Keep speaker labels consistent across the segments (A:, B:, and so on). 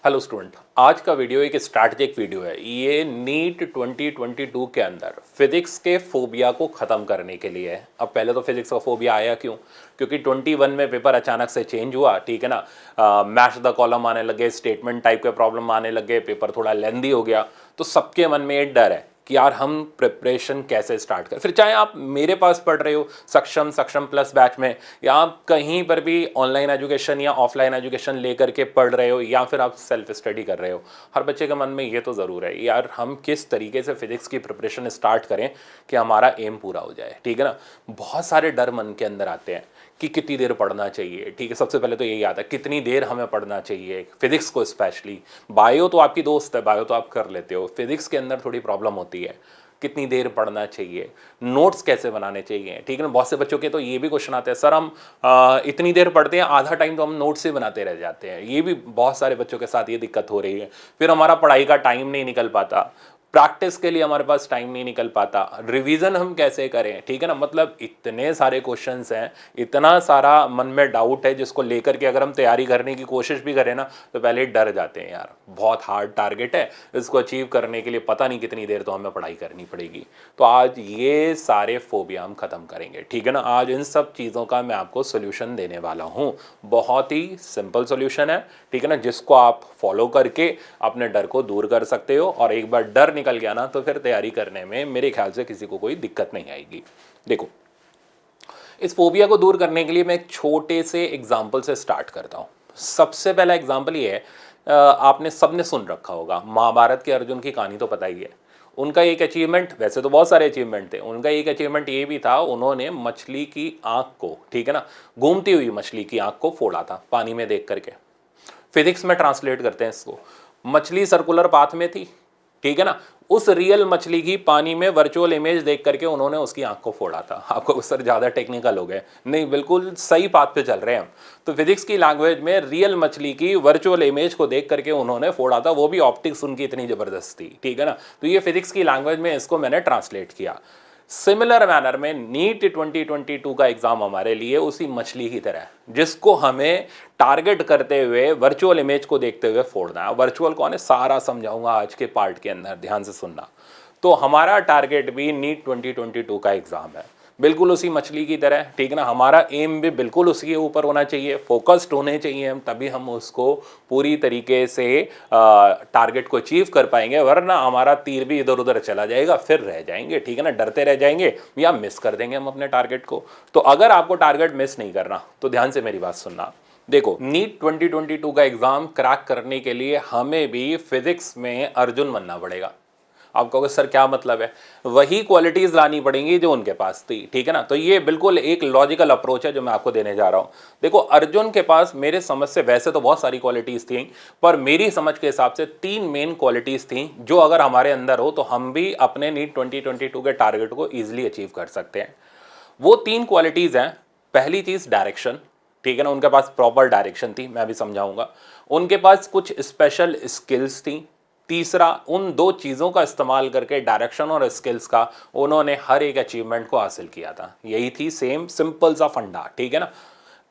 A: Hello student, आज का video एक स्ट्रैटेजिक वीडियो है। ये नीट 2022 के अंदर फिजिक्स के फोबिया को ख़त्म करने के लिए है। अब पहले तो फिजिक्स का फोबिया आया क्यों? क्योंकि 21 में पेपर अचानक से चेंज हुआ, ठीक है ना। मैच द कॉलम आने लगे, स्टेटमेंट टाइप के प्रॉब्लम आने लगे, पेपर थोड़ा लेंदी हो गया। तो सबके मन में एक डर है कि यार हम प्रिपरेशन कैसे स्टार्ट करें। फिर चाहे आप मेरे पास पढ़ रहे हो सक्षम प्लस बैच में, या आप कहीं पर भी ऑनलाइन एजुकेशन या ऑफलाइन एजुकेशन लेकर के पढ़ रहे हो, या फिर आप सेल्फ स्टडी कर रहे हो, हर बच्चे के मन में ये तो ज़रूर है यार हम किस तरीके से फिजिक्स की प्रिपरेशन स्टार्ट करें कि हमारा एम पूरा हो जाए, ठीक है ना। बहुत सारे डर मन के अंदर आते हैं कि कितनी देर पढ़ना चाहिए, ठीक है। सबसे पहले तो यही आता है कितनी देर हमें पढ़ना चाहिए फिजिक्स को स्पेशली। बायो तो आपकी दोस्त है, बायो तो आप कर लेते हो, फिजिक्स के अंदर थोड़ी प्रॉब्लम होती है। कितनी देर पढ़ना चाहिए, नोट्स कैसे बनाने चाहिए, ठीक है ना। बहुत से बच्चों के तो ये भी क्वेश्चन आते हैं, सर हम इतनी देर पढ़ते हैं, आधा टाइम तो हम नोट्स से बनाते रह जाते हैं। ये भी बहुत सारे बच्चों के साथ ये दिक्कत हो रही है। फिर हमारा पढ़ाई का टाइम नहीं निकल पाता, प्रैक्टिस के लिए हमारे पास टाइम नहीं निकल पाता, रिवीजन हम कैसे करें, ठीक है ना। मतलब इतने सारे क्वेश्चंस हैं, इतना सारा मन में डाउट है जिसको लेकर के अगर हम तैयारी करने की कोशिश भी करें ना तो पहले डर जाते हैं यार बहुत हार्ड टारगेट है, इसको अचीव करने के लिए पता नहीं कितनी देर तो हमें पढ़ाई करनी पड़ेगी। तो आज ये सारे फोबिया हम खत्म करेंगे, ठीक है ना। आज इन सब चीज़ों का मैं आपको सोल्यूशन देने वाला हूँ। बहुत ही सिंपल सोल्यूशन है, ठीक है ना, जिसको आप फॉलो करके अपने डर को दूर कर सकते हो। और एक बार डर निकल गया ना तो फिर तैयारी करने में मेरे ख्याल से किसी को कोई दिक्कत नहीं आएगी। देखो, इस फोबिया को दूर करने के लिए मैं एक छोटे से एग्जाम्पल से स्टार्ट करता हूँ। सबसे पहला एग्जाम्पल ये है, आपने सबने सुन रखा होगा, महाभारत के अर्जुन की कहानी तो पता ही है। उनका एक अचीवमेंट, वैसे तो बहुत सारे अचीवमेंट थे, उनका एक अचीवमेंट ये भी था, उन्होंने मछली की आंख को, ठीक है ना, घूमती हुई मछली की आंख को फोड़ा था पानी में देख करके। फिजिक्स में ट्रांसलेट करते हैं इसको, मछली सर्कुलर पाथ में थी, ठीक है ना। उस रियल मछली की पानी में वर्चुअल इमेज देख करके उन्होंने उसकी आंख को फोड़ा था। आपको सर ज़्यादा टेक्निकल हो गए, नहीं बिल्कुल सही पाथ पे चल रहे हैं हम। तो फिजिक्स की लैंग्वेज में रियल मछली की वर्चुअल इमेज को देख करके उन्होंने फोड़ा था, वो भी ऑप्टिक्स उनकी इतनी ज़बरदस्त थी, ठीक है ना। तो ये फिजिक्स की लैंग्वेज में इसको मैंने ट्रांसलेट किया। सिमिलर मैनर में नीट 2022 का एग्जाम हमारे लिए उसी मछली की तरह है, जिसको हमें टारगेट करते हुए वर्चुअल इमेज को देखते हुए फोड़ना है। वर्चुअल कौन है सारा समझाऊंगा आज के पार्ट के अंदर, ध्यान से सुनना। तो हमारा टारगेट भी नीट 2022 का एग्जाम है, बिल्कुल उसी मछली की तरह, ठीक है ना। हमारा एम भी बिल्कुल उसके ऊपर होना चाहिए, फोकस्ड होने चाहिए हम, तभी हम उसको पूरी तरीके से टारगेट को अचीव कर पाएंगे। वरना हमारा तीर भी इधर उधर चला जाएगा, फिर रह जाएंगे, ठीक है ना, डरते रह जाएंगे या मिस कर देंगे हम अपने टारगेट को। तो अगर आपको टारगेट मिस नहीं करना तो ध्यान से मेरी बात सुनना। देखो, नीट 2022 का एग्जाम क्रैक करने के लिए हमें भी फिजिक्स में अर्जुन बनना पड़ेगा। आप कहोगे सर क्या मतलब है? वही क्वालिटीज लानी पड़ेंगी जो उनके पास थी, ठीक है ना। तो ये बिल्कुल एक लॉजिकल अप्रोच है जो मैं आपको देने जा रहा हूं। देखो, अर्जुन के पास मेरे समझ से वैसे तो बहुत सारी क्वालिटीज थी, पर मेरी समझ के हिसाब से 3 मेन क्वालिटीज थी जो अगर हमारे अंदर हो तो हम भी अपने नीट 2022 के टारगेट को ईजिली अचीव कर सकते हैं। वो 3 क्वालिटीज हैं। पहली चीज डायरेक्शन, ठीक है ना, उनके पास प्रॉपर डायरेक्शन थी, मैं भी समझाऊंगा। उनके पास कुछ स्पेशल स्किल्स थी। तीसरा, उन 2 चीज़ों का इस्तेमाल करके, डायरेक्शन और स्किल्स का, उन्होंने हर एक अचीवमेंट को हासिल किया था। यही थी सेम सिंपल सा फंडा, ठीक है ना।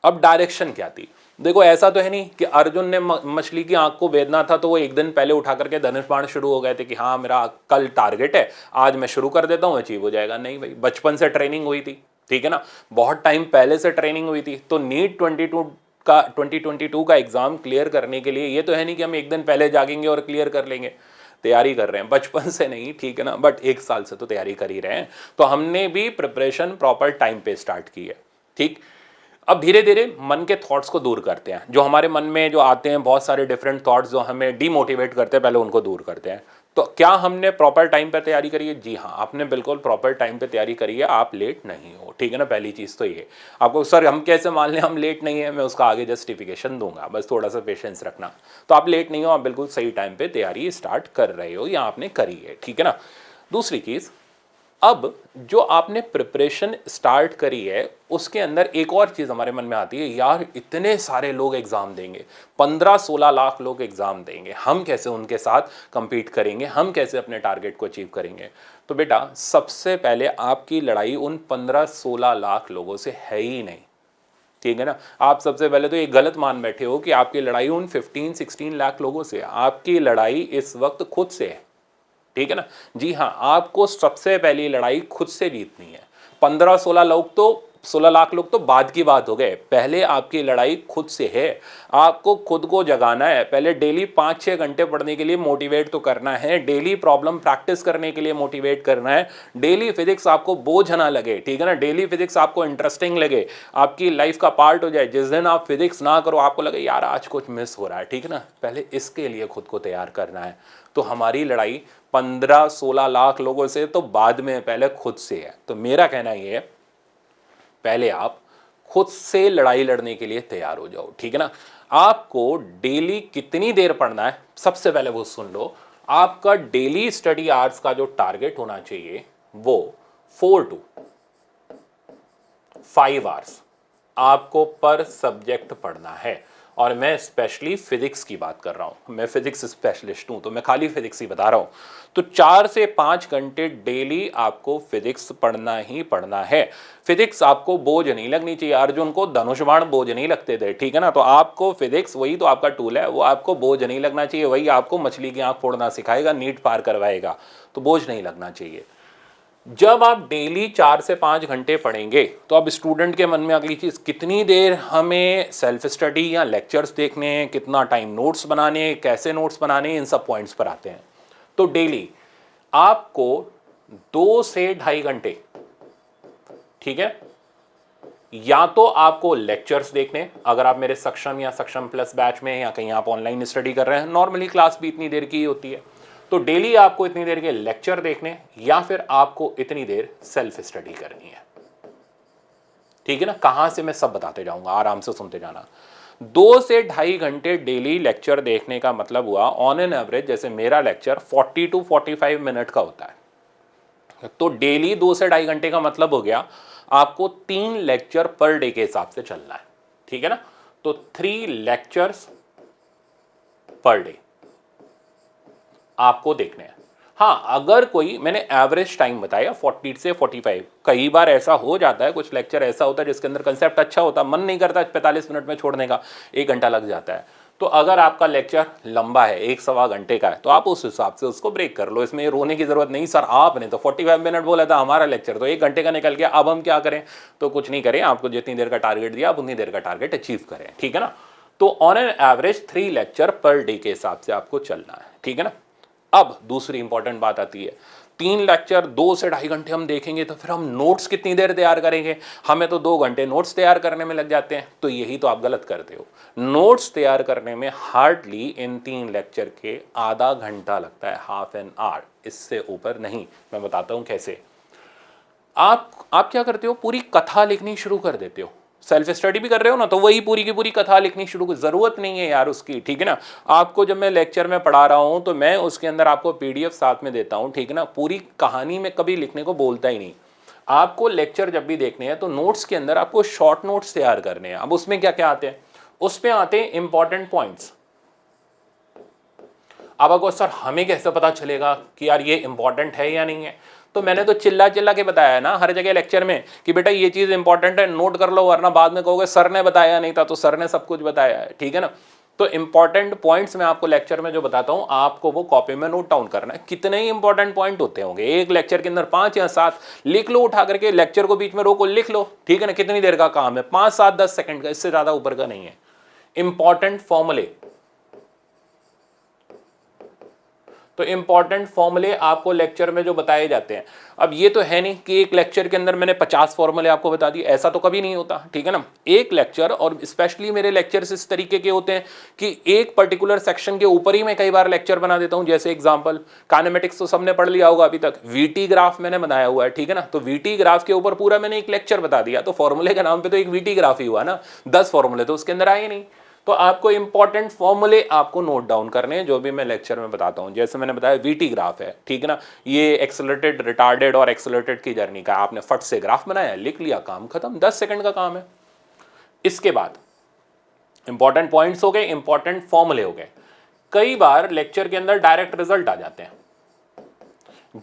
A: अब डायरेक्शन क्या थी? देखो, ऐसा तो है नहीं कि अर्जुन ने मछली की आंख को भेदना था तो वो एक दिन पहले उठा करके धनुष बाण शुरू हो गए थे कि हाँ मेरा कल टारगेट है, आज मैं शुरू कर देता हूँ, अचीव हो जाएगा। नहीं भाई, बचपन से ट्रेनिंग हुई थी, ठीक है ना, बहुत टाइम पहले से ट्रेनिंग हुई थी। तो नीट 2022 का एग्जाम क्लियर करने के लिए ये तो है नहीं कि हम एक दिन पहले जागेंगे और क्लियर कर लेंगे। तैयारी कर रहे हैं बचपन से नहीं, ठीक है ना, बट 1 साल से तो तैयारी कर ही रहे हैं। तो हमने भी प्रिपरेशन प्रॉपर टाइम पे स्टार्ट की है, ठीक। अब धीरे धीरे मन के थॉट्स को दूर करते हैं, जो हमारे मन में जो आते हैं बहुत सारे डिफरेंट थॉट्स जो हमें डीमोटिवेट करते हैं, पहले उनको दूर करते हैं। तो क्या हमने प्रॉपर टाइम पे तैयारी करी है? जी हाँ, आपने बिल्कुल प्रॉपर टाइम पे तैयारी करी है, आप लेट नहीं हो, ठीक है ना। पहली चीज़ तो ये। आपको सर हम कैसे मान लें हम लेट नहीं है, मैं उसका आगे जस्टिफिकेशन दूंगा, बस थोड़ा सा पेशेंस रखना। तो आप लेट नहीं हो, आप बिल्कुल सही टाइम पे तैयारी स्टार्ट कर रहे हो या आपने करी है, ठीक है ना। दूसरी चीज़, अब जो आपने प्रिपरेशन स्टार्ट करी है उसके अंदर एक और चीज़ हमारे मन में आती है, यार इतने सारे लोग एग्ज़ाम देंगे, 15-16 लाख लोग एग्ज़ाम देंगे, हम कैसे उनके साथ compete करेंगे, हम कैसे अपने टारगेट को अचीव करेंगे? तो बेटा, सबसे पहले आपकी लड़ाई उन 15-16 लाख लोगों से है ही नहीं। ठीक है ना। आप सबसे पहले तो ये गलत मान बैठे हो कि आपकी लड़ाई उन 15-16 लाख लोगों से, आपकी लड़ाई इस वक्त खुद से है, ठीक है ना। जी हाँ, आपको सबसे पहली लड़ाई खुद से जीतनी है। 15-16 लाख लोग तो बाद की बात हो गए, पहले आपकी लड़ाई खुद से है। आपको खुद को जगाना है, पहले डेली 5-6 घंटे पढ़ने के लिए मोटिवेट तो करना है, डेली प्रॉब्लम प्रैक्टिस करने के लिए मोटिवेट करना है, डेली फिजिक्स आपको बोझ ना लगे, ठीक है ना, डेली फिजिक्स आपको इंटरेस्टिंग लगे, आपकी लाइफ का पार्ट हो जाए। जिस दिन आप फिजिक्स ना करो, आपको लगे यार आज कुछ मिस हो रहा है, ठीक है ना, पहले इसके लिए खुद को तैयार करना है। तो हमारी लड़ाई 15-16 लाख लोगों से तो बाद में, पहले खुद से है। तो मेरा कहना ये है, पहले आप खुद से लड़ाई लड़ने के लिए तैयार हो जाओ, ठीक है ना। आपको डेली कितनी देर पढ़ना है, सबसे पहले वो सुन लो। आपका डेली स्टडी आवर्स का जो टारगेट होना चाहिए वो 4 to 5 आवर्स आपको पर सब्जेक्ट पढ़ना है। और मैं स्पेशली फिजिक्स की बात कर रहा हूं, मैं फिजिक्स स्पेशलिस्ट हूं, तो मैं खाली फिजिक्स ही बता रहा हूं। तो 4 से 5 घंटे डेली आपको फिजिक्स पढ़ना ही पढ़ना है। फिजिक्स आपको बोझ नहीं लगनी चाहिए। अर्जुन को धनुष बाण बोझ नहीं लगते थे, ठीक है ना। तो आपको फिजिक्स, वही तो आपका टूल है, वो आपको बोझ नहीं लगना चाहिए। वही आपको मछली की आंख फोड़ना सिखाएगा, नीट पार करवाएगा, तो बोझ नहीं लगना चाहिए। जब आप डेली 4 से 5 घंटे पढ़ेंगे तो अब स्टूडेंट के मन में अगली चीज, कितनी देर हमें सेल्फ स्टडी या लेक्चर्स देखने हैं, कितना टाइम नोट्स बनाने, कैसे नोट्स बनाने, इन सब पॉइंट्स पर आते हैं। तो डेली आपको 2 से 2.5 घंटे, ठीक है, या तो आपको लेक्चर्स देखने, अगर आप मेरे सक्षम या सक्षम प्लस बैच में, या कहीं आप ऑनलाइन स्टडी कर रहे हैं, नॉर्मली क्लास भी इतनी देर की ही होती है, तो डेली आपको इतनी देर के लेक्चर देखने, या फिर आपको इतनी देर सेल्फ स्टडी करनी है, ठीक है ना। कहां से मैं सब बताते जाऊंगा, आराम से सुनते जाना। 2 से 2.5 घंटे डेली लेक्चर देखने का मतलब हुआ ऑन एन एवरेज, जैसे मेरा लेक्चर 40 to 45 मिनट का होता है, तो डेली 2 से 2.5 घंटे का मतलब हो गया आपको 3 लेक्चर पर डे के हिसाब से चलना है, ठीक है ना। तो 3 लेक्चर्स पर डे आपको देखने हैं। हाँ, अगर कोई, मैंने एवरेज टाइम बताया 40 से 45, कई बार ऐसा हो जाता है, कुछ लेक्चर ऐसा होता है जिसके अंदर कंसेप्ट अच्छा होता है, मन नहीं करता 45 मिनट में छोड़ने का, 1 घंटा लग जाता है। तो अगर आपका लेक्चर लंबा है, 1-1.25 घंटे का है, तो आप उस हिसाब से उसको ब्रेक कर लो। इसमें रोने की जरूरत नहीं, सर आपने तो 45 मिनट बोला था, हमारा लेक्चर तो 1 घंटे का निकल गया, अब हम क्या करें। तो कुछ नहीं करें, आपको जितनी देर का टारगेट दिया आप उतनी देर का टारगेट अचीव करें, ठीक है ना। तो on an average 3 lecture per day के हिसाब से आपको चलना है, ठीक है ना। अब दूसरी इंपॉर्टेंट बात आती है, 3 लेक्चर 2 से 2.5 घंटे हम देखेंगे, तो फिर हम नोट्स कितनी देर तैयार करेंगे। हमें तो 2 घंटे नोट्स तैयार करने में लग जाते हैं। तो यही तो आप गलत करते हो। नोट्स तैयार करने में हार्डली इन 3 लेक्चर के आधा घंटा लगता है, हाफ एन आवर, इससे ऊपर नहीं। मैं बताता हूं कैसे। आप क्या करते हो, पूरी कथा लिखनी शुरू कर देते हो। सेल्फ स्टडी भी कर रहे हो ना, तो वही पूरी की पूरी कथा लिखनी शुरू कर, जरूरत नहीं है यार उसकी, ठीक है ना। आपको जब मैं लेक्चर में पढ़ा रहा हूं तो मैं उसके अंदर आपको पीडीएफ साथ में देता हूं, ठीक है ना। पूरी कहानी में कभी लिखने को बोलता ही नहीं। आपको लेक्चर जब भी देखने हैं तो नोट्स के अंदर आपको शॉर्ट नोट्स तैयार करने हैं। अब उसमें क्या क्या आते हैं, उसमें आते हैं इंपॉर्टेंट पॉइंट्स। अब अगर सर हमें कैसे पता चलेगा कि यार ये इंपॉर्टेंट है या नहीं है, तो मैंने तो चिल्ला चिल्ला के बताया है ना हर जगह लेक्चर में कि बेटा ये चीज़ इंपॉर्टेंट है, नोट कर लो, वरना बाद में कहोगे सर ने बताया नहीं था। तो सर ने सब कुछ बताया है, ठीक है ना। तो इंपॉर्टेंट पॉइंट्स मैं आपको लेक्चर में जो बताता हूं, आपको वो कॉपी में नोट डाउन करना है। कितने ही इंपॉर्टेंट पॉइंट होते होंगे एक लेक्चर के अंदर, 5 या 7 लिख लो, उठा करके लेक्चर को बीच में रोको, लिख लो, ठीक है ना। कितनी देर का काम है, 5, 7, 10 सेकंड का, इससे ज्यादा ऊपर का नहीं है। इंपॉर्टेंट फॉर्मूले, तो इंपॉर्टेंट फॉर्मूले आपको लेक्चर में जो बताए जाते हैं। अब ये तो है नहीं कि एक लेक्चर के अंदर मैंने 50 फॉर्मूले आपको बता दिए, ऐसा तो कभी नहीं होता, ठीक है ना। एक लेक्चर, और स्पेशली मेरे लेक्चर्स इस तरीके के होते हैं कि एक पर्टिकुलर सेक्शन के ऊपर ही मैं कई बार लेक्चर बना देता हूं। जैसे एग्जांपल, काइनेमेटिक्स तो सबने पढ़ लिया होगा अभी तक, वीटी ग्राफ मैंने बनाया हुआ है, ठीक है ना। तो वीटी ग्राफ के ऊपर पूरा मैंने एक लेक्चर बता दिया, तो फॉर्मूले के नाम पर तो एक वीटी ग्राफ ही हुआ ना, 10 फॉर्मूले तो उसके अंदर आए नहीं। तो आपको इंपॉर्टेंट फॉर्मूले आपको नोट डाउन करने हैं, जो भी मैं लेक्चर में बताता हूं। जैसे मैंने बताया वीटी ग्राफ है, ठीक है ना, ये एक्सेलरेटेड, रिटार्डेड और एक्सेलरेटेड की जर्नी का, आपने फट से ग्राफ बनाया, लिख लिया, काम खत्म, 10 सेकंड का काम है। इसके बाद इंपॉर्टेंट पॉइंट्स हो गए, इंपॉर्टेंट फॉर्मूले हो गए। कई बार लेक्चर के अंदर डायरेक्ट रिजल्ट आ जाते हैं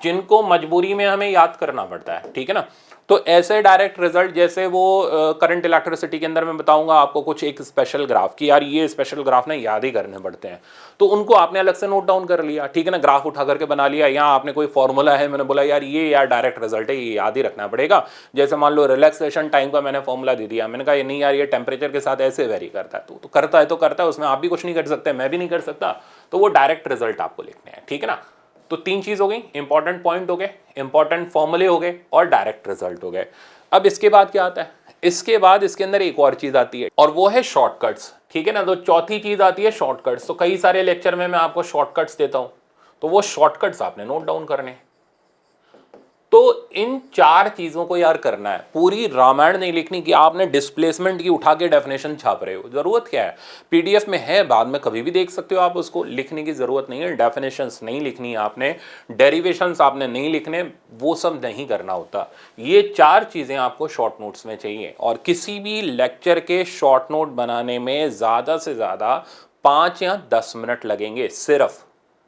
A: जिनको मजबूरी में हमें याद करना पड़ता है, ठीक है ना। तो ऐसे डायरेक्ट रिजल्ट जैसे वो करंट इलेक्ट्रिसिटी के अंदर मैं बताऊंगा आपको कुछ एक स्पेशल ग्राफ की, यार ये स्पेशल ग्राफ ना याद ही करने पड़ते हैं, तो उनको आपने अलग से नोट डाउन कर लिया, ठीक है ना, ग्राफ उठा करके बना लिया, यहाँ आपने कोई फॉर्मूला है, मैंने बोला यार ये यार डायरेक्ट रिजल्ट है, ये याद ही रखना पड़ेगा। जैसे मान लो रिलैक्सेशन टाइम का मैंने फॉर्मूला दे दिया, मैंने कहा ये नहीं यार ये टेम्परेचर के साथ ऐसे वेरी करता है, तो करता है तो करता है, उसमें आप भी कुछ नहीं कर सकते, मैं भी नहीं कर सकता, तो वो डायरेक्ट रिजल्ट आपको लिखने हैं, ठीक है ना। तो 3 चीज हो गई, इंपॉर्टेंट पॉइंट हो गए, इंपॉर्टेंट फॉर्मूले हो गए और डायरेक्ट रिजल्ट हो गए। अब इसके बाद क्या आता है, इसके बाद इसके अंदर एक और चीज आती है और वो है शॉर्टकट्स, ठीक है ना। तो चौथी चीज आती है शॉर्टकट्स। तो कई सारे लेक्चर में मैं आपको शॉर्टकट्स देता हूं, तो वो शॉर्टकट्स आपने नोट डाउन करने हैं। तो इन 4 चीजों को यार करना है, पूरी रामायण नहीं लिखनी कि आपने डिस्प्लेसमेंट की उठा के डेफिनेशन छाप रहे हो, जरूरत क्या है, पीडीएफ में है, बाद में कभी भी देख सकते हो आप, उसको लिखने की जरूरत नहीं है, डेफिनेशंस नहीं लिखनी है आपने, डेरिवेशंस आपने नहीं लिखने, वो सब नहीं करना होता। ये 4 चीजें आपको शॉर्ट नोट्स में चाहिए, और किसी भी लेक्चर के शॉर्ट नोट बनाने में ज्यादा से ज्यादा 5 या 10 मिनट लगेंगे सिर्फ,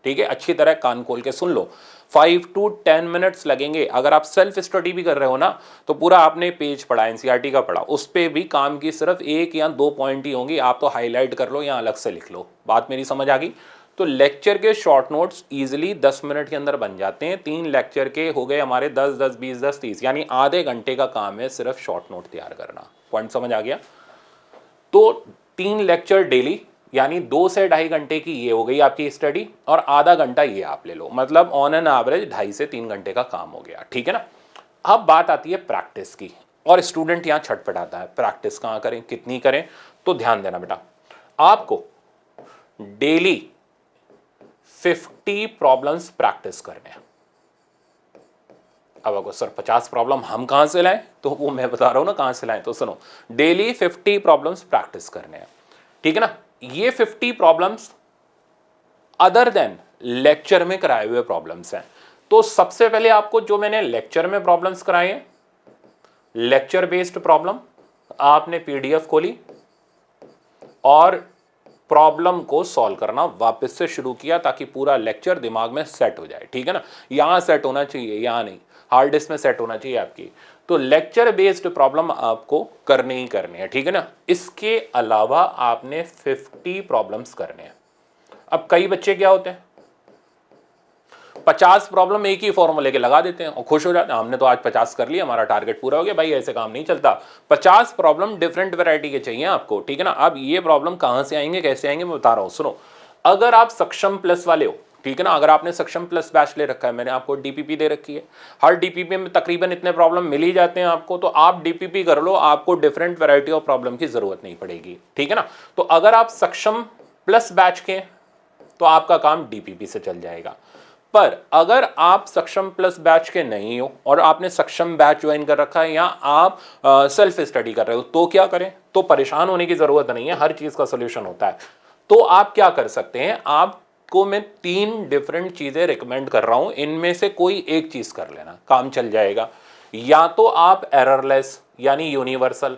A: ठीक है, अच्छी तरह कान खोल के सुन लो, 5 to 10 मिनट्स लगेंगे। अगर आप सेल्फ स्टडी भी कर रहे हो ना, तो पूरा आपने पेज पढ़ा, एनसीईआरटी का पढ़ा, उस पर भी काम की सिर्फ 1 या 2 पॉइंट ही होंगी, आप तो हाईलाइट कर लो या अलग से लिख लो। बात मेरी समझ आ गई। तो लेक्चर के शॉर्ट नोट्स इजीली 10 मिनट के अंदर बन जाते हैं। 3 लेक्चर के हो गए हमारे 10 10 20 10 30, यानी आधे घंटे का काम है सिर्फ शॉर्ट नोट तैयार करना। पॉइंट समझ आ गया। तो 3 लेक्चर डेली, यानी 2 से 2.5 घंटे की ये हो गई आपकी स्टडी, और आधा घंटा ये आप ले लो, मतलब ऑन एन एवरेज 2.5 से 3 घंटे का काम हो गया, ठीक है ना। अब बात आती है प्रैक्टिस की, और स्टूडेंट यहाँ छटपटाता है प्रैक्टिस कहाँ करें, कितनी करें। तो ध्यान देना बेटा, आपको डेली 50 प्रॉब्लम्स प्रैक्टिस करने हैं। अब अगर सर 50 प्रॉब्लम हम कहाँ से लाएं, तो वो मैं बता रहा हूं ना कहाँ से लाएं। तो सुनो, डेली 50 प्रॉब्लम्स प्रैक्टिस करने हैं, ठीक है ना। ये 50 प्रॉब्लम्स अदर देन लेक्चर में कराए हुए प्रॉब्लम्स हैं। तो सबसे पहले आपको जो मैंने लेक्चर में प्रॉब्लम्स कराए हैं, लेक्चर बेस्ड प्रॉब्लम, आपने पीडीएफ खोली और प्रॉब्लम को सॉल्व करना वापस से शुरू किया, ताकि पूरा लेक्चर दिमाग में सेट हो जाए, ठीक है ना। यहां सेट होना चाहिए, यहां नहीं, हार्ड डिस्क में सेट होना चाहिए आपकी। तो लेक्चर बेस्ड प्रॉब्लम आपको करने ही करने हैं, ठीक है ना। इसके अलावा आपने 50 प्रॉब्लम्स करने हैं। अब कई बच्चे क्या होते हैं, 50 प्रॉब्लम एक ही फॉर्मूले के लगा देते हैं और खुश हो जाते हैं, हमने तो आज 50 कर लिया, हमारा टारगेट पूरा हो गया। भाई ऐसे काम नहीं चलता, 50 प्रॉब्लम डिफरेंट वैरायटी के चाहिए आपको, ठीक है ना। अब ये प्रॉब्लम कहां से आएंगे, कैसे आएंगे, मैं बता रहा हूं, सुनो। अगर आप सक्षम प्लस वाले हो, ठीक है ना, अगर आपने सक्षम प्लस बैच ले रखा है, मैंने आपको डीपीपी दे रखी है, हर डीपीपी में तकरीबन इतने प्रॉब्लम मिल ही जाते हैं आपको, तो आप डीपीपी कर लो, आपको डिफरेंट वैरायटी ऑफ प्रॉब्लम की जरूरत नहीं पड़ेगी, ठीक है ना। तो अगर आप सक्षम प्लस बैच के, तो आपका काम डीपीपी से चल जाएगा। पर अगर आप सक्षम प्लस बैच के नहीं हो और आपने सक्षम बैच ज्वाइन कर रखा है, या आप सेल्फ स्टडी कर रहे हो, तो क्या करें। तो परेशान होने की जरूरत नहीं है, हर चीज का सोल्यूशन होता है। तो आप क्या कर सकते हैं, आपको मैं 3 डिफरेंट चीजें रिकमेंड कर रहा हूं, इनमें से कोई एक चीज कर लेना, काम चल जाएगा। या तो आप एररलेस यानी यूनिवर्सल,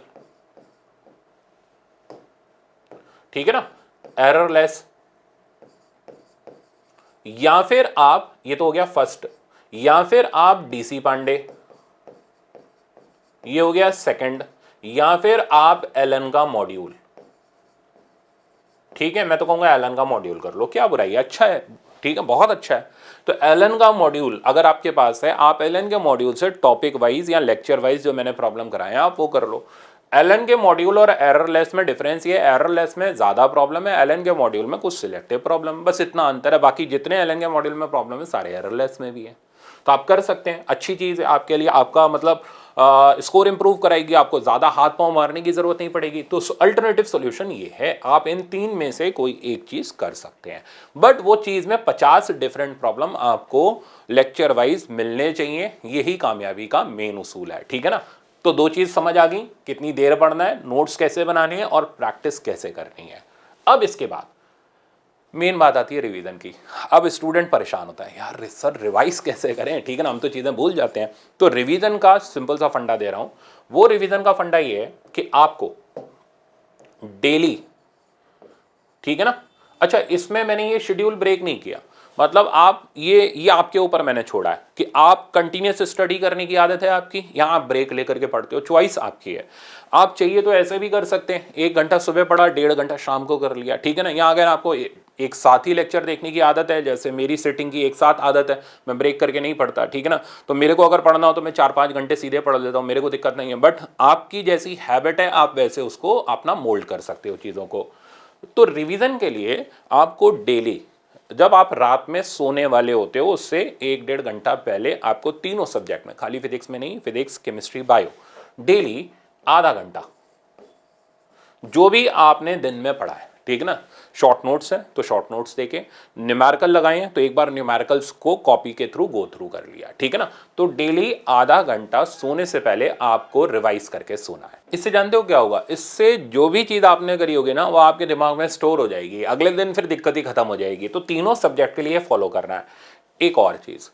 A: ठीक है ना, एररलेस, या फिर आप, ये तो हो गया फर्स्ट, या फिर आप डीसी पांडे, ये हो गया सेकंड, या फिर आप एलन का मॉड्यूल, ठीक है। मैं तो कहूंगा एलन का मॉड्यूल कर लो, क्या बुराई है, अच्छा है, ठीक है, बहुत अच्छा है। तो एलन का मॉड्यूल अगर आपके पास है, आप एलन के मॉड्यूल से टॉपिक वाइज या लेक्चर वाइज जो मैंने प्रॉब्लम कराए हैं आप वो कर लो। एलन के मॉड्यूल और एररलेस में डिफरेंस ये, एररलेस में ज्यादा प्रॉब्लम है, एलन के मॉड्यूल में कुछ सिलेक्टिव प्रॉब्लम, बस इतना अंतर है। बाकी जितने एलन के मॉड्यूल में प्रॉब्लम है सारे एररलेस में भी है, तो आप कर सकते हैं, अच्छी चीज है आपके लिए, आपका मतलब स्कोर इंप्रूव कराएगी, आपको ज्यादा हाथ पांव मारने की जरूरत नहीं पड़ेगी। तो अल्टरनेटिव सॉल्यूशन ये है, आप इन 3 में से कोई एक चीज कर सकते हैं, बट वो चीज में 50 डिफरेंट प्रॉब्लम आपको लेक्चर वाइज मिलने चाहिए, यही कामयाबी का मेन उसूल है, ठीक है ना। तो 2 चीज समझ आ गई, कितनी देर पढ़ना है, नोट्स कैसे बनाने हैं और प्रैक्टिस कैसे करनी है। अब इसके बाद मेन बात आती है रिवीजन की। अब स्टूडेंट परेशान होता है, यार सर रिवाइज कैसे करें, ठीक है ना, हम तो चीज़ें भूल जाते हैं। तो रिवीजन का सिंपल सा फंडा दे रहा हूं, वो रिवीजन का फंडा ये है कि आपको डेली, ठीक है ना, अच्छा, इसमें मैंने ये शेड्यूल ब्रेक नहीं किया, मतलब आप ये आपके ऊपर मैंने छोड़ा है कि आप कंटिन्यूस स्टडी करने की आदत है आपकी, या आप ब्रेक लेकर के पढ़ते हो, चॉइस आपकी है। आप चाहिए तो ऐसे भी कर सकते हैं, 1 घंटा सुबह पढ़ा, 1.5 घंटा शाम को कर लिया, ठीक है ना। या अगर आपको एक साथ ही लेक्चर देखने की आदत है, जैसे मेरी सिटिंग की एक साथ आदत है, मैं ब्रेक करके नहीं पढ़ता, ठीक है ना, तो मेरे को अगर पढ़ना हो तो मैं 4-5 घंटे सीधे पढ़ लेता हूँ, मेरे को दिक्कत नहीं है। बट आपकी जैसी हैबिट है, आप वैसे उसको अपना मोल्ड कर सकते हो चीज़ों को। तो रिवीजन के लिए आपको डेली, जब आप रात में सोने वाले होते हो उससे 1-1.5 घंटा पहले आपको तीनों सब्जेक्ट में, खाली फिजिक्स में नहीं, फिजिक्स, केमिस्ट्री, बायो, डेली आधा घंटा जो भी आपने दिन में पढ़ा है, ठीक है ना, शॉर्ट नोट्स है तो शॉर्ट नोट्स देके, न्यूमेरिकल लगाए हैं तो एक बार न्यूमेरिकल्स को कॉपी के थ्रू गो थ्रू कर लिया, ठीक है ना। तो डेली आधा घंटा सोने से पहले आपको रिवाइज करके सोना है। इससे जानते हो क्या होगा, इससे जो भी चीज़ आपने करी होगी ना वो आपके दिमाग में स्टोर हो जाएगी, अगले दिन फिर दिक्कत ही खत्म हो जाएगी। तो तीनों सब्जेक्ट के लिए फॉलो करना है। एक और चीज़,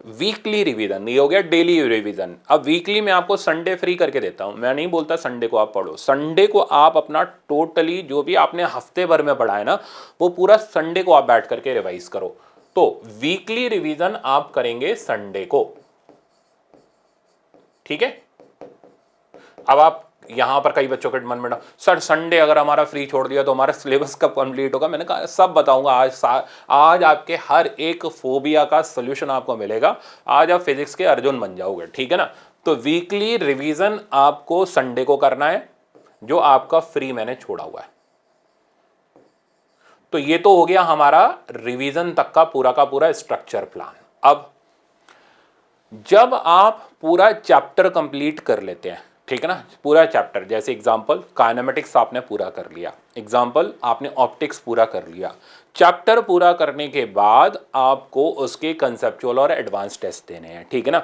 A: वीकली रिवीजन, ये हो गया डेली रिवीजन। अब वीकली में आपको संडे फ्री करके देता हूं, मैं नहीं बोलता संडे को आप पढ़ो, संडे को आप अपना टोटली जो भी आपने हफ्ते भर में पढ़ा है ना वो पूरा संडे को आप बैठ करके रिवाइज करो। तो वीकली रिवीजन आप करेंगे संडे को, ठीक है। अब आप यहां पर कई बच्चों के मन में सर संडे अगर हमारा फ्री छोड़ दिया तो हमारा सिलेबस कब कंप्लीट होगा। मैंने कहा सब बताऊंगा आज आपके हर एक फोबिया का सोल्यूशन आपको मिलेगा। आज आप फिजिक्स के अर्जुन बन जाओगे, ठीक है ना। तो वीकली रिवीजन आपको संडे को करना है, जो आपका फ्री मैंने छोड़ा हुआ है। तो ये तो हो गया हमारा रिवीजन तक का पूरा स्ट्रक्चर प्लान। अब जब आप पूरा चैप्टर कंप्लीट कर लेते हैं, ठीक है ना, पूरा चैप्टर, जैसे एग्जांपल काइनेमेटिक्स आपने पूरा कर लिया, एग्जांपल आपने ऑप्टिक्स पूरा कर लिया, चैप्टर पूरा करने के बाद आपको उसके कंसेप्चुअल और एडवांस टेस्ट देने हैं, ठीक है ना।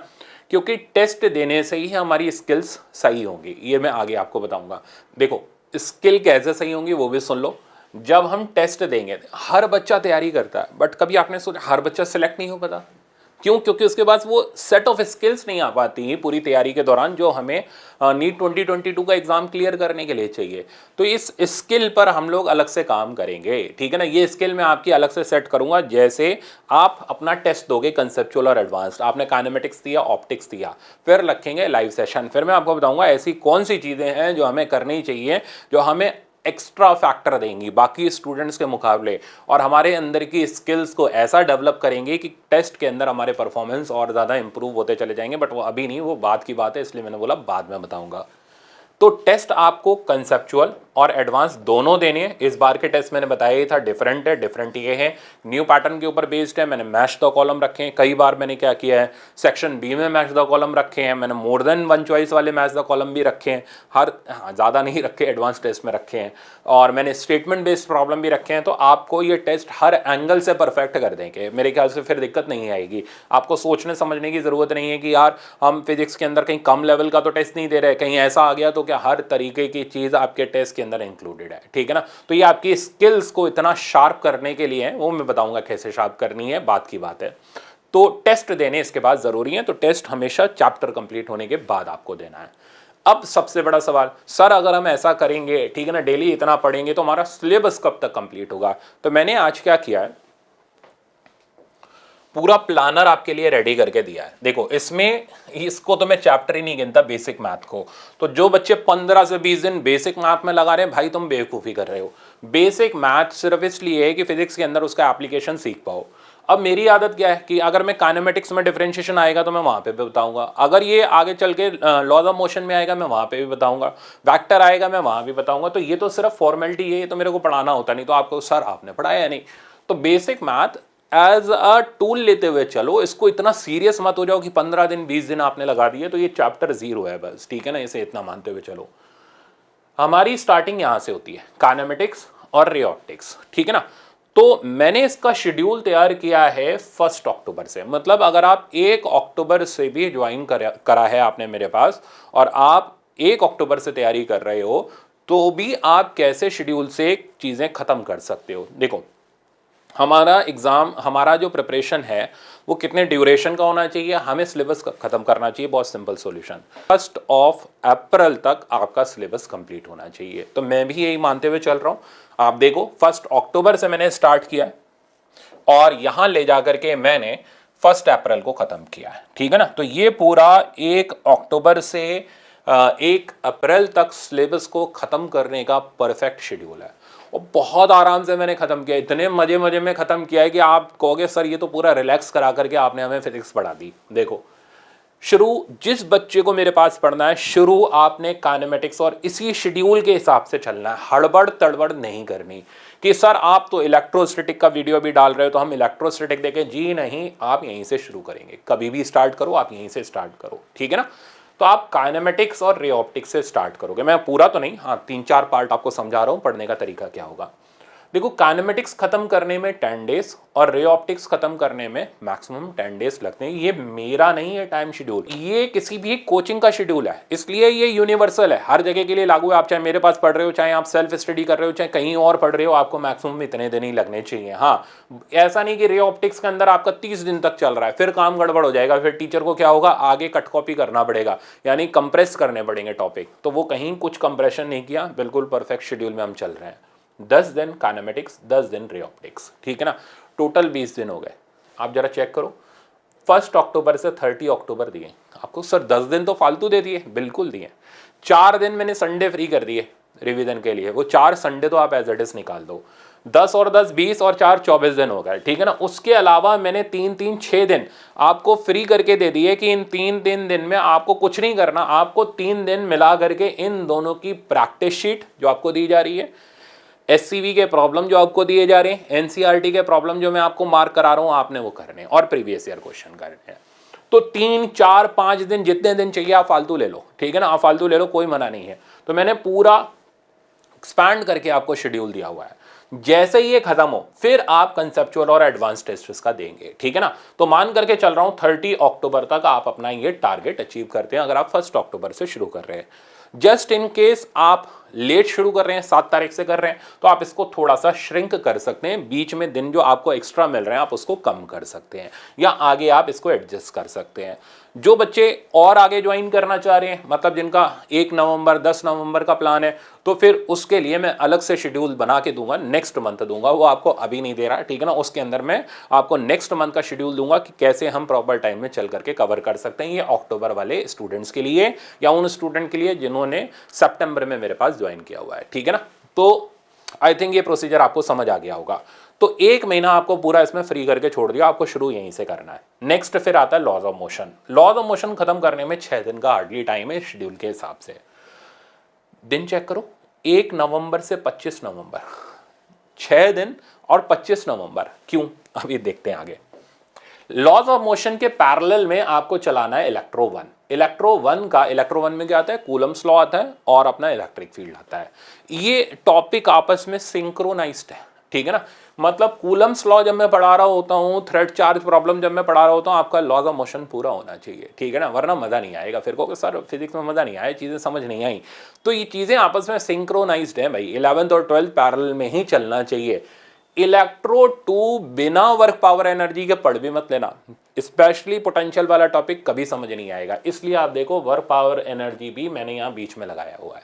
A: क्योंकि टेस्ट देने से ही हमारी स्किल्स सही होंगी, ये मैं आगे आपको बताऊंगा। देखो स्किल कैसे सही होंगी वो भी सुन लो। जब हम टेस्ट देंगे, हर बच्चा तैयारी करता है, बट कभी आपने सोचा हर बच्चा सिलेक्ट नहीं हो पाता, क्यों? क्योंकि उसके पास वो सेट ऑफ स्किल्स नहीं आ पाती पूरी तैयारी के दौरान जो हमें नीट 2022 का एग्जाम क्लियर करने के लिए चाहिए। तो इस स्किल पर हम लोग अलग से काम करेंगे, ठीक है ना। ये स्किल मैं आपकी अलग से सेट करूंगा। जैसे आप अपना टेस्ट दोगे कंसेप्चुअल और एडवांस्ड, आपने काइनेमेटिक्स दिया, ऑप्टिक्स दिया, फिर रखेंगे लाइव सेशन, फिर मैं आपको बताऊंगा ऐसी कौन सी चीज़ें हैं जो हमें करनी चाहिए, जो हमें एक्स्ट्रा फैक्टर देंगी बाकी स्टूडेंट्स के मुकाबले, और हमारे अंदर की स्किल्स को ऐसा डेवलप करेंगे कि टेस्ट के अंदर हमारे परफॉर्मेंस और ज़्यादा इंप्रूव होते चले जाएंगे। बट वो अभी नहीं, वो बाद की बात है, इसलिए मैंने बोला बाद में बताऊंगा। तो टेस्ट आपको कंसेप्चुअल और एडवांस दोनों देने हैं। इस बार के टेस्ट मैंने बताया ही था, डिफरेंट है। डिफरेंट ये है, न्यू पैटर्न के ऊपर बेस्ड है। मैंने मैच द कॉलम रखे हैं, कई बार मैंने क्या किया है सेक्शन बी में मैच द कॉलम रखे हैं, मैंने मोर देन वन चॉइस वाले मैच द कॉलम भी रखे हैं, ज़्यादा नहीं रखे, एडवांस टेस्ट में रखे हैं, और मैंने स्टेटमेंट बेस्ड प्रॉब्लम भी रखे हैं। तो आपको ये टेस्ट हर एंगल से परफेक्ट कर देंगे, मेरे ख्याल से फिर दिक्कत नहीं आएगी। आपको सोचने समझने की ज़रूरत नहीं है कि यार हम फिजिक्स के अंदर कहीं कम लेवल का तो टेस्ट नहीं दे रहे, कहीं ऐसा आ गया तो क्या, हर तरीके की चीज़ आपके टेस्ट के अंदर इंक्लूडेड है, ठीक है ना। तो ये आपकी स्किल्स को इतना शार्प करने के लिए है, वो मैं बताऊंगा कैसे शार्प करनी है, बात की बात है। तो टेस्ट देने इसके बाद जरूरी है, तो टेस्ट हमेशा चैप्टर कंप्लीट होने के बाद आपको देना है। अब सबसे बड़ा सवाल, सर अगर हम ऐसा करेंगे, ठीक है ना, डेली इतना पढ़ेंगे तो हमारा सिलेबस कब तक कंप्लीट होगा। तो मैंने आज क्या किया है, पूरा प्लानर आपके लिए रेडी करके दिया है। देखो इसमें, इसको तो मैं चैप्टर ही नहीं गिनता, बेसिक मैथ को। तो जो बच्चे 15 से 20 दिन बेसिक मैथ में लगा रहे हैं, भाई तुम बेवकूफ़ी कर रहे हो। बेसिक मैथ सिर्फ इसलिए है कि फिजिक्स के अंदर उसका एप्लीकेशन सीख पाओ। अब मेरी आदत क्या है कि अगर मैं काइनेमेटिक्स में डिफरेंशिएशन आएगा तो मैं वहाँ पे भी बताऊंगा, अगर ये आगे चल के लॉज ऑफ मोशन में आएगा मैं वहाँ पे भी बताऊंगा, वेक्टर आएगा मैं वहाँ भी बताऊंगा। तो ये तो सिर्फ फॉर्मेलिटी है, ये तो मेरे को पढ़ाना होता नहीं, तो आपको सर आपने पढ़ाया नहीं। तो basic math as a tool लेते हुए चलो, इसको इतना सीरियस मत हो जाओ कि 15 दिन 20 दिन आपने लगा दिए तो ये चैप्टर 0 है बस, ठीक है ना, इसे इतना मानते हुए चलो। हमारी स्टार्टिंग यहाँ से होती है, काइनेमेटिक्स और रे ऑप्टिक्स, ठीक है ना। तो मैंने इसका शेड्यूल तैयार किया है 1 अक्टूबर से, मतलब अगर आप 1 अक्टूबर से भी ज्वाइन करा है आपने मेरे पास और आप 1 अक्टूबर से तैयारी कर रहे हो, तो भी आप कैसे शेड्यूल से चीज़ें ख़त्म कर सकते हो। देखो हमारा एग्ज़ाम, हमारा जो प्रिपरेशन है वो कितने ड्यूरेशन का होना चाहिए, हमें सिलेबस ख़त्म करना चाहिए। बहुत सिंपल सॉल्यूशन, 1 अप्रैल तक आपका सिलेबस कंप्लीट होना चाहिए। तो मैं भी यही मानते हुए चल रहा हूँ। आप देखो 1 अक्टूबर से मैंने स्टार्ट किया है और यहाँ ले जा करके मैंने 1 अप्रैल को ख़त्म किया है, ठीक है ना। तो ये पूरा 1 अक्टूबर से 1 अप्रैल तक सिलेबस को ख़त्म करने का परफेक्ट शेड्यूल है और बहुत आराम से मैंने ख़त्म किया। इतने मज़े मज़े में ख़त्म किया है कि आप कहोगे सर ये तो पूरा रिलैक्स करा करके आपने हमें फिजिक्स पढ़ा दी। देखो शुरू जिस बच्चे को मेरे पास पढ़ना है, शुरू आपने काइनेमेटिक्स और इसी शेड्यूल के हिसाब से चलना है, हड़बड़ तड़बड़ नहीं करनी कि सर आप तो इलेक्ट्रोस्टैटिक का वीडियो भी डाल रहे हो तो हम इलेक्ट्रोस्टैटिक देखें। जी नहीं, आप यहीं से शुरू करेंगे, कभी भी स्टार्ट करो आप यहीं से स्टार्ट करो, ठीक है ना। तो आप काइनेमेटिक्स और रे ऑप्टिक्स से स्टार्ट करोगे। मैं पूरा तो नहीं, हाँ 3-4 पार्ट आपको समझा रहा हूँ पढ़ने का तरीका क्या होगा। देखो काइनेमेटिक्स खत्म करने में 10 डेज और रे ऑप्टिक्स खत्म करने में मैक्सिमम 10 डेज लगते हैं। ये मेरा नहीं है टाइम शेड्यूल, ये किसी भी कोचिंग का शेड्यूल है, इसलिए ये यूनिवर्सल है, हर जगह के लिए लागू है। आप चाहे मेरे पास पढ़ रहे हो, चाहे आप सेल्फ स्टडी कर रहे हो, चाहे कहीं और पढ़ रहे हो, आपको मैक्सिमम इतने दिन ही लगने चाहिए। हाँ ऐसा नहीं कि रे ऑप्टिक्स के अंदर आपका 30 दिन तक चल रहा है, फिर काम गड़बड़ हो जाएगा, फिर टीचर को क्या होगा, आगे कट कॉपी करना पड़ेगा, यानी कंप्रेस करने पड़ेंगे टॉपिक। तो वो कहीं कुछ कंप्रेशन नहीं किया, बिल्कुल परफेक्ट शेड्यूल में हम चल रहे हैं। 10 दिन काइनेमेटिक्स, 10 दिन रे ऑप्टिक्स, ठीक है ना। टोटल 20 दिन हो गए। आप जरा चेक करो, 1 अक्टूबर से 30 अक्टूबर दिए आपको। सर 10 दिन तो फालतू दे दिए, बिल्कुल दिए। 4 दिन मैंने संडे फ्री कर दिए रिवीजन के लिए, वो 4 संडे तो आप एज इट इज निकाल दो। 10 और 10 20 और 4 24 दिन हो गए, ठीक है ना। उसके अलावा मैंने 3 6 दिन आपको फ्री करके दे दिए कि इन 3 दिन में आपको कुछ नहीं करना, आपको 3 दिन मिला करके इन दोनों की प्रैक्टिस शीट जो आपको दी जा रही है, एससीवी के प्रॉब्लम जो आपको दिए जा रहे हैं, एनसीईआरटी के प्रॉब्लम जो मैं आपको मार्क करा रहा हूं, आपने वो करने हैं और प्रीवियस ईयर क्वेश्चन करने हैं। तो 3 4 5 दिन जितने दिन चाहिए आप फालतू ले लो, ठीक है ना। आप फालतू ले लो, कोई मना नहीं है। तो मैंने पूरा एक्सपैंड करके आपको शेड्यूल दिया हुआ है। जैसे ही ये खत्म हो फिर आप कंसेप्चुअल और एडवांस टेस्ट का देंगे, ठीक है ना। तो मान करके चल रहा हूं 30 अक्टूबर तक आप अपना ये टारगेट अचीव करते हैं अगर आप 1 अक्टूबर से शुरू कर रहे हैं। जस्ट इन केस आप लेट शुरू कर रहे हैं, 7 तारीख से कर रहे हैं, तो आप इसको थोड़ा सा श्रिंक कर सकते हैं। बीच में दिन जो आपको एक्स्ट्रा मिल रहे हैं आप उसको कम कर सकते हैं या आगे आप इसको एडजस्ट कर सकते हैं। जो बच्चे और आगे ज्वाइन करना चाह रहे हैं, मतलब जिनका 1 नवंबर 10 नवंबर का प्लान है, तो फिर उसके लिए मैं अलग से शेड्यूल बना के दूंगा, नेक्स्ट मंथ दूंगा, वो आपको अभी नहीं दे रहा, ठीक है ना। उसके अंदर मैं आपको नेक्स्ट मंथ का शेड्यूल दूंगा कि कैसे हम प्रॉपर टाइम में चल करके कवर कर सकते हैं। ये अक्टूबर वाले स्टूडेंट्स के लिए या उन स्टूडेंट के लिए जिन्होंने सितंबर में मेरे पास ज्वाइन किया हुआ है, ठीक है ना। तो आई थिंक ये प्रोसीजर आपको समझ आ गया होगा। तो 1 महीना आपको पूरा इसमें फ्री करके छोड़ दिया, आपको शुरू यहीं से करना है। नेक्स्ट फिर आता है laws of motion. Laws of motion खत्म करने में 6 दिन का हार्डली टाइम है शेड्यूल के हिसाब से। दिन चेक करो, 1 नवंबर से 25 नवंबर, 6 दिन और 25 नवंबर, क्यों अभी देखते हैं आगे। लॉज ऑफ मोशन के पैरेलल में आपको चलाना है इलेक्ट्रो 1। इलेक्ट्रो 1 में क्या आता है, कूलम्स लॉ आता है और अपना इलेक्ट्रिक फील्ड आता है। ये टॉपिक आपस में सिंक्रोनाइज्ड है, ठीक है ना। मतलब कूलम्स लॉ जब मैं पढ़ा रहा होता हूँ, थ्रेड चार्ज प्रॉब्लम जब मैं पढ़ा रहा होता हूँ, आपका लॉज ऑफ मोशन पूरा होना चाहिए, ठीक है ना, वरना मजा नहीं आएगा। फिर को सर फिजिक्स में मजा नहीं आया, चीजें समझ नहीं आई। तो ये चीजें आपस में सिंक्रोनाइज्ड है भाई, 11th और 12th पैरेलल में ही चलना चाहिए। इलेक्ट्रो 2 बिना वर्क पावर एनर्जी के पढ़ भी मत लेना, स्पेशली पोटेंशियल वाला टॉपिक कभी समझ नहीं आएगा। इसलिए आप देखो वर्क पावर एनर्जी भी मैंने यहाँ बीच में लगाया हुआ है।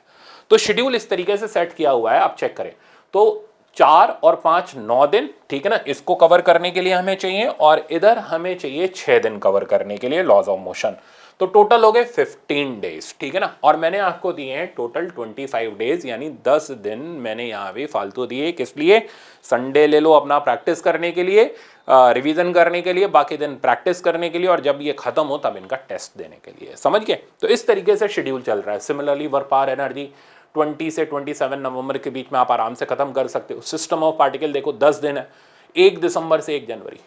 A: तो शेड्यूल इस तरीके से सेट किया हुआ है, आप चेक करें। तो 4 और 5 9 दिन, ठीक है ना, इसको कवर करने के लिए हमें चाहिए, और इधर हमें चाहिए 6 दिन कवर करने के लिए लॉज ऑफ मोशन। तो टोटल हो गए 15 डेज, ठीक है ना। और मैंने आपको दिए हैं टोटल 25 डेज, यानी 10 दिन मैंने यहाँ भी फालतू दिए। किस लिए, संडे ले लो अपना प्रैक्टिस करने के लिए, रिवीजन करने के लिए, बाकी दिन प्रैक्टिस करने के लिए, और जब ये खत्म हो तब इनका टेस्ट देने के लिए, समझ गए। तो इस तरीके से शेड्यूल चल रहा है। सिमिलरली वर्क पावर एनर्जी 20 से 27 नवंबर के बीच में आप आराम से खत्म कर सकते हो। सिस्टम ऑफ पार्टिकल देखो 10 दिन है, 1 दिसंबर से 1 जनवरी।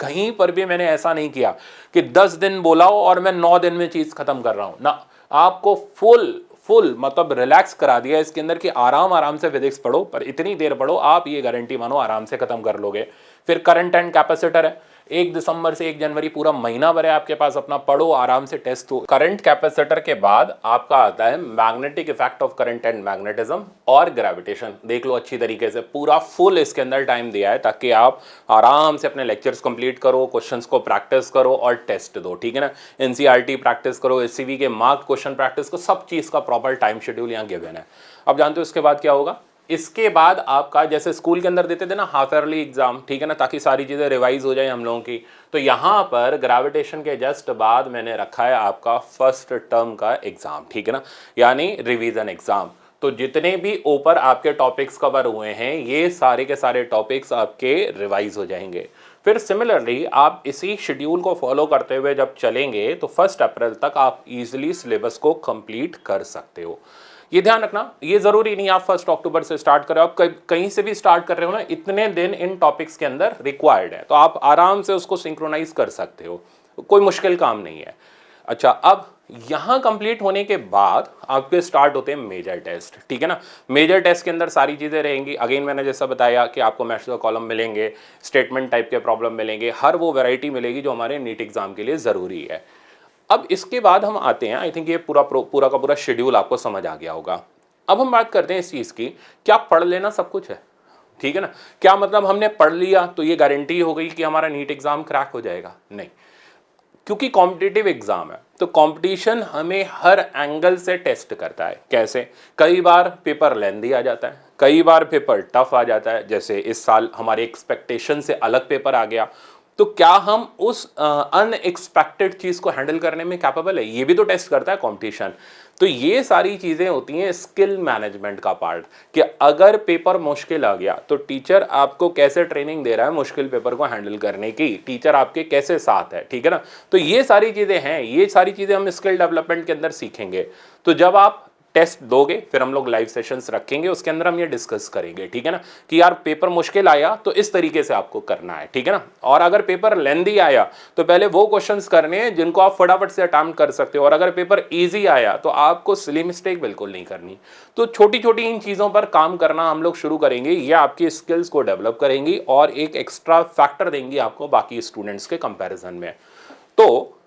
A: कहीं पर भी मैंने ऐसा नहीं किया कि 10 दिन बोला हो और मैं 9 दिन में चीज खत्म कर रहा हूं ना। आपको फुल मतलब रिलैक्स करा दिया इसके अंदर कि आराम से फिजिक्स पढ़ो, पर इतनी देर पढ़ो आप ये गारंटी मानो आराम से खत्म कर लोगे। फिर करंट एंड कैपेसिटर है, 1 दिसंबर से 1 जनवरी पूरा महीना भर है आपके पास, अपना पढ़ो आराम से, टेस्ट हो। करंट कैपेसिटर के बाद आपका आता है magnetic effect of current and magnetism और ग्रेविटेशन। देख लो अच्छी तरीके से, पूरा फुल इसके अंदर टाइम दिया है ताकि आप आराम से अपने लेक्चर्स कंप्लीट करो, क्वेश्चंस को प्रैक्टिस करो और टेस्ट दो, ठीक है ना। एनसीईआरटी प्रैक्टिस करो, एससीवी के मार्क क्वेश्चन प्रैक्टिस करो, सब चीज का प्रॉपर टाइम शेड्यूल यहाँ गिवन है। अब जानते हो इसके बाद क्या होगा? इसके बाद आपका जैसे स्कूल के अंदर देते थे ना हाफ ईयरली एग्जाम, ठीक है ना, ताकि सारी चीज़ें रिवाइज हो जाए हम लोगों की, तो यहाँ पर ग्रेविटेशन के जस्ट बाद मैंने रखा है आपका फर्स्ट टर्म का एग्जाम, ठीक है ना, यानी रिवीजन एग्जाम। तो जितने भी ऊपर आपके टॉपिक्स कवर हुए हैं ये सारे के सारे टॉपिक्स आपके रिवाइज हो जाएंगे। फिर सिमिलरली आप इसी शेड्यूल को फॉलो करते हुए जब चलेंगे तो 1 अप्रैल तक आप इजीली सिलेबस को कंप्लीट कर सकते हो। ये ध्यान रखना, ये जरूरी नहीं आप 1 अक्टूबर से स्टार्ट करें, आप कहीं से भी स्टार्ट कर रहे हो ना, इतने दिन इन टॉपिक्स के अंदर रिक्वायर्ड है, तो आप आराम से उसको सिंक्रोनाइज कर सकते हो, कोई मुश्किल काम नहीं है। अच्छा, अब यहाँ कंप्लीट होने के बाद आपके स्टार्ट होते हैं मेजर टेस्ट, ठीक है ना। मेजर टेस्ट के अंदर सारी चीज़ें रहेंगी। अगेन मैंने जैसा बताया कि आपको मैथ्स का कॉलम मिलेंगे, स्टेटमेंट टाइप के प्रॉब्लम मिलेंगे, हर वो वैरायटी मिलेगी जो हमारे नीट एग्जाम के लिए ज़रूरी है। अब इसके बाद हम आते हैं, आई थिंक ये पूरा का पूरा शेड्यूल आपको समझ आ गया होगा। अब हम बात करते हैं इस चीज़ की, क्या पढ़ लेना सब कुछ है, ठीक है ना। क्या मतलब हमने पढ़ लिया तो ये गारंटी हो गई कि हमारा नीट एग्जाम क्रैक हो जाएगा? नहीं, क्योंकि कॉम्पिटिटिव एग्जाम है तो कंपटीशन हमें हर एंगल से टेस्ट करता है। कैसे? कई बार पेपर लेंदी आ जाता है, कई बार पेपर टफ आ जाता है, जैसे इस साल हमारे एक्सपेक्टेशन से अलग पेपर आ गया, तो क्या हम उस अनएक्सपेक्टेड चीज़ को हैंडल करने में कैपेबल है, ये भी तो टेस्ट करता है कंपटीशन। तो ये सारी चीज़ें होती हैं स्किल मैनेजमेंट का पार्ट, कि अगर पेपर मुश्किल आ गया तो टीचर आपको कैसे ट्रेनिंग दे रहा है मुश्किल पेपर को हैंडल करने की, टीचर आपके कैसे साथ है, ठीक है ना। तो ये सारी चीज़ें हैं, ये सारी चीज़ें हम स्किल डेवलपमेंट के अंदर सीखेंगे। तो जब आप टेस्ट दोगे फिर हम लोग लाइव सेशंस रखेंगे, उसके अंदर हम ये डिस्कस करेंगे, ठीक है ना, कि यार पेपर मुश्किल आया तो इस तरीके से आपको करना है, ठीक है ना। और अगर पेपर लेंदी आया तो पहले वो क्वेश्चंस करने हैं जिनको आप फटाफट से अटेम्प्ट कर सकते हो, और अगर पेपर इजी आया तो आपको सिली मिस्टेक बिल्कुल नहीं करनी। तो छोटी छोटी इन चीज़ों पर काम करना हम लोग शुरू करेंगे, ये आपकी स्किल्स को डेवलप करेंगी और एक एक्स्ट्रा फैक्टर देंगी आपको बाकी स्टूडेंट्स के कंपेरिजन में। तो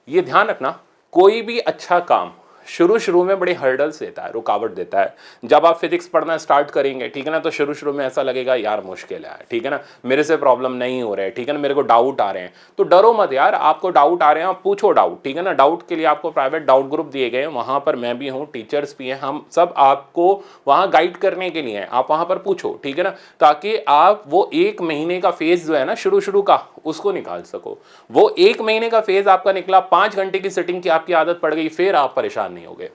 A: ये ध्यान रखना, कोई भी अच्छा काम शुरू में बड़े हर्डल्स देता है, रुकावट देता है। जब आप फिजिक्स पढ़ना स्टार्ट करेंगे, ठीक है ना, तो शुरू में ऐसा लगेगा यार मुश्किल है, ठीक है ना, मेरे से प्रॉब्लम नहीं हो रहा है, ठीक है ना, मेरे को डाउट आ रहे हैं। तो डरो मत यार, आपको डाउट आ रहे हैं आप पूछो डाउट, ठीक है ना। डाउट के लिए आपको प्राइवेट डाउट ग्रुप दिए गए हैं, वहाँ पर मैं भी हूँ, टीचर्स भी हैं, हम सब आपको वहाँ गाइड करने के लिए हैं। आप वहाँ पर पूछो, ठीक है ना, ताकि आप वो 1 महीने का फेज जो है ना शुरू का, उसको निकाल सको। वो 1 महीने का फेज आपका निकला, 5 घंटे की सिटिंग की आपकी आदत पड़ गई, फिर आप परेशान नहीं होगे,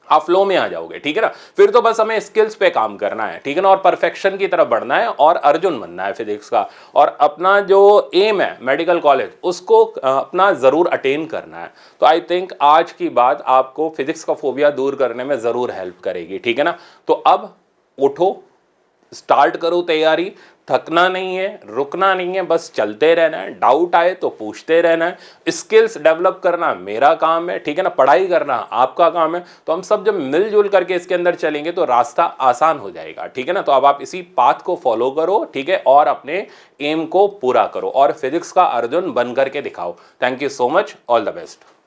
A: आप फ्लो में आ जाओगे, ठीक है ना। फिर तो बस हमें स्किल्स पे काम करना है, ठीक है ना, और परफेक्शन की तरफ बढ़ना है और अर्जुन बनना है फिजिक्स का, और अपना जो एम है मेडिकल कॉलेज उसको अपना जरूर अटेन करना है। तो आई थिंक आज की बात आपको फिजिक्स का फोबिया दूर करने में जरूर हेल्प करेगी, ठीक है ना। तो अब उठो, स्टार्ट करो तैयारी, थकना नहीं है, रुकना नहीं है, बस चलते रहना है, डाउट आए तो पूछते रहना है। स्किल्स डेवलप करना मेरा काम है, ठीक है ना, पढ़ाई करना आपका काम है। तो हम सब जब मिलजुल करके इसके अंदर चलेंगे तो रास्ता आसान हो जाएगा, ठीक है ना। तो अब आप इसी पाथ को फॉलो करो, ठीक है, और अपने एम को पूरा करो और फिजिक्स का अर्जुन बन करके दिखाओ। Thank you so much, all the best.